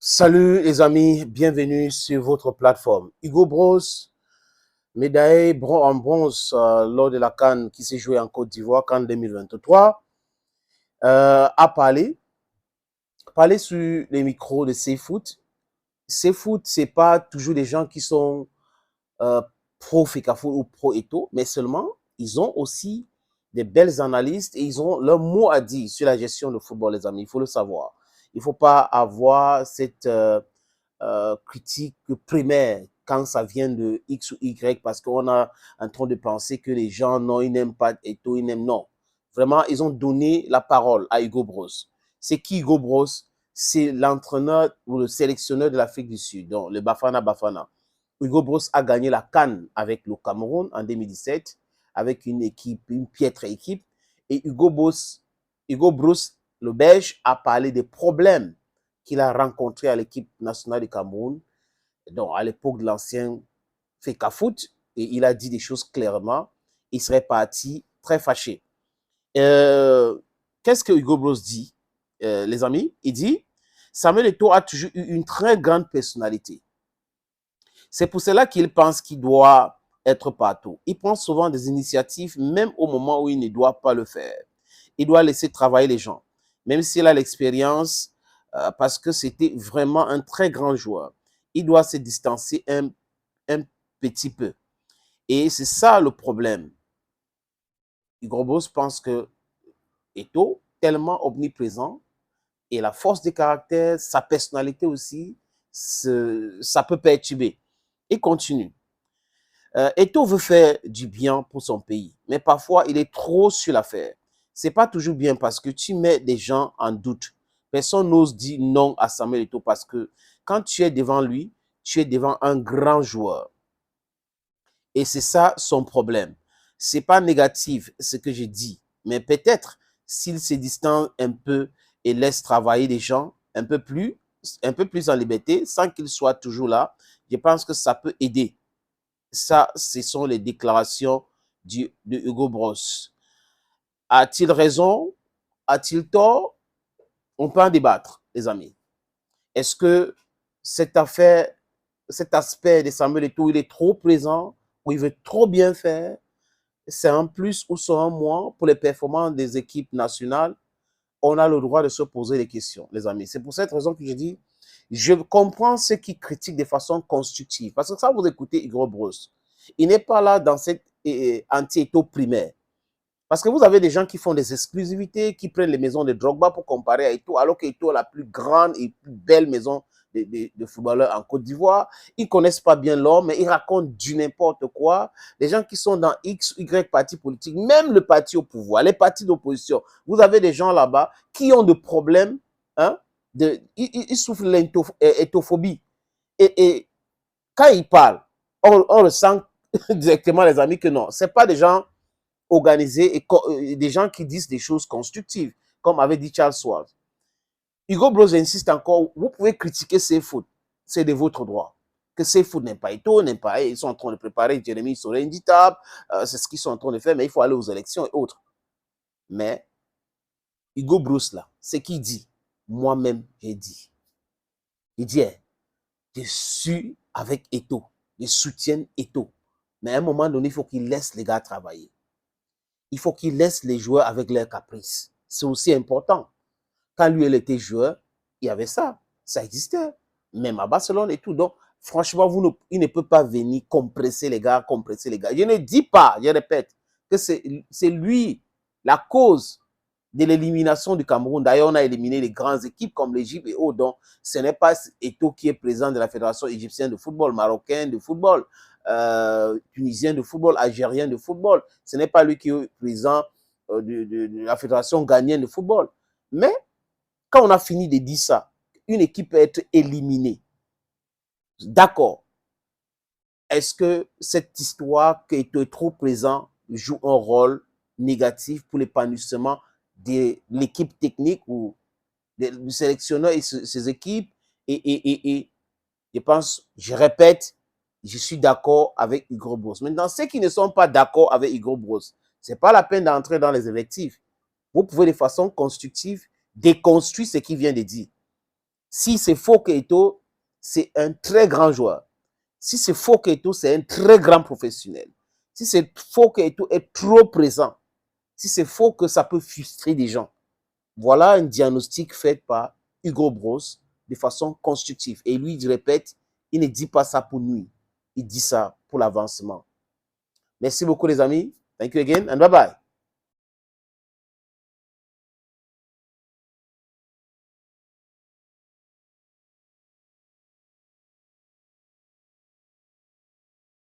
Salut les amis, bienvenue sur votre plateforme. Hugo Bros, médaillé en bronze lors de la CAN qui s'est jouée en Côte d'Ivoire, CAN 2023, a parlé sur les micros de CFoot. CFoot, c'est pas toujours des gens qui sont euh, pro Fecafoot ou pro Eto, mais seulement ils ont aussi des belles analystes et ils ont leur mot à dire sur la gestion de football, les amis. Il faut le savoir. Il ne faut pas avoir cette critique primaire quand ça vient de X ou Y parce qu'on a en train de penser que les gens, non, ils n'aiment pas Eto, ils n'aiment non. Vraiment, ils ont donné la parole à Hugo Bros. C'est qui Hugo Bros? C'est l'entraîneur ou le sélectionneur de l'Afrique du Sud, donc le Bafana Bafana. Hugo Bros a gagné la CAN avec le Cameroun en 2017, avec une équipe, une piètre équipe. Et Hugo Bros, le Belge, a parlé des problèmes qu'il a rencontrés à l'équipe nationale du Cameroun, donc à l'époque de l'ancien Fecafoot, et il a dit des choses clairement. Il serait parti très fâché. Qu'est-ce que Hugo Bros dit, les amis? Il dit, Samuel Eto'o a toujours eu une très grande personnalité. C'est pour cela qu'il pense qu'il doit être partout. Il prend souvent des initiatives, même au moment où il ne doit pas le faire. Il doit laisser travailler les gens, même s'il a l'expérience, parce que c'était vraiment un très grand joueur. Il doit se distancer un petit peu. Et c'est ça le problème. Hugo Bros pense que Eto'o, tellement omniprésent, et la force de caractère, sa personnalité aussi, ça peut perturber. Il continue. Eto'o veut faire du bien pour son pays, mais parfois il est trop sur l'affaire. C'est pas toujours bien parce que tu mets des gens en doute. Personne n'ose dire non à Samuel Eto'o parce que quand tu es devant lui, tu es devant un grand joueur. Et c'est ça son problème. C'est pas négatif ce que je dis, mais peut-être s'il se distance un peu et laisse travailler les gens un peu plus en liberté, sans qu'il soit toujours là, je pense que ça peut aider. Ça, ce sont les déclarations de Hugo Bros. A-t-il raison? A-t-il tort? On peut en débattre, les amis. Est-ce que cette affaire, cet aspect de Samuel Eto'o, il est trop présent ou il veut trop bien faire? C'est un plus ou c'est un moins pour les performances des équipes nationales? On a le droit de se poser des questions, les amis. C'est pour cette raison que je dis, je comprends ceux qui critiquent de façon constructive. Parce que ça, vous écoutez Hugo Bros. Il n'est pas là dans cette anti-Eto'o primaire. Parce que vous avez des gens qui font des exclusivités, qui prennent les maisons de Drogba pour comparer à Eto'o, alors qu'Eto'o est la plus grande et plus belle maison de footballeurs en Côte d'Ivoire. Ils ne connaissent pas bien l'homme, mais ils racontent du n'importe quoi. Les gens qui sont dans X, Y parti politique, même le parti au pouvoir, les partis d'opposition, vous avez des gens là-bas qui ont des problèmes, hein, ils souffrent de l'étophobie. Et quand ils parlent, on ressent directement, les amis, que non, ce n'est pas des gens organisés et des gens qui disent des choses constructives, comme avait dit Charles Schwab. Hugo Bros insiste encore, vous pouvez critiquer CFoot, c'est de votre droit. Que CFoot n'aime pas Eto'o, n'aime pas, ils sont en train de préparer Jérémy Sorenditable, c'est ce qu'ils sont en train de faire, mais il faut aller aux élections et autres. Mais Hugo Bros là, ce qu'il dit, moi-même j'ai dit. Il dit, je suis avec Eto'o, je soutiens Eto'o. Mais à un moment donné, il faut qu'il laisse les gars travailler. Il faut qu'il laisse les joueurs avec leurs caprices. C'est aussi important. Quand lui, il était joueur, il y avait ça. Ça existait. Même à Barcelone et tout. Donc, franchement, il ne peut pas venir compresser les gars, compresser les gars. Je ne dis pas, je répète, que c'est lui la cause de l'élimination du Cameroun. D'ailleurs, on a éliminé les grandes équipes comme l'Égypte et autres. Donc, ce n'est pas Eto'o qui est président de la Fédération égyptienne de football, marocain de football, tunisien de football, algérien de football. Ce n'est pas lui qui est président de la Fédération ghanéenne de football. Mais quand on a fini de dire ça, une équipe peut être éliminée. D'accord. Est-ce que cette histoire qui est trop présent joue un rôle négatif pour l'épanouissement de l'équipe technique ou du sélectionneur et ses équipes? Et je pense, je répète, je suis d'accord avec Hugo Bros. Maintenant, ceux qui ne sont pas d'accord avec Hugo Bros, ce n'est pas la peine d'entrer dans les effectifs. Vous pouvez de façon constructive déconstruire ce qu'il vient de dire. Si c'est faux que Eto'o, c'est un très grand joueur. Si c'est faux que Eto'o, c'est un très grand professionnel. Si c'est faux que Eto'o est trop présent. Si c'est faux que ça peut frustrer des gens. Voilà un diagnostic fait par Hugo Bros de façon constructive. Et lui, il répète, il ne dit pas ça pour nuire. Il dit ça pour l'avancement. Merci beaucoup les amis. Thank you again and bye bye.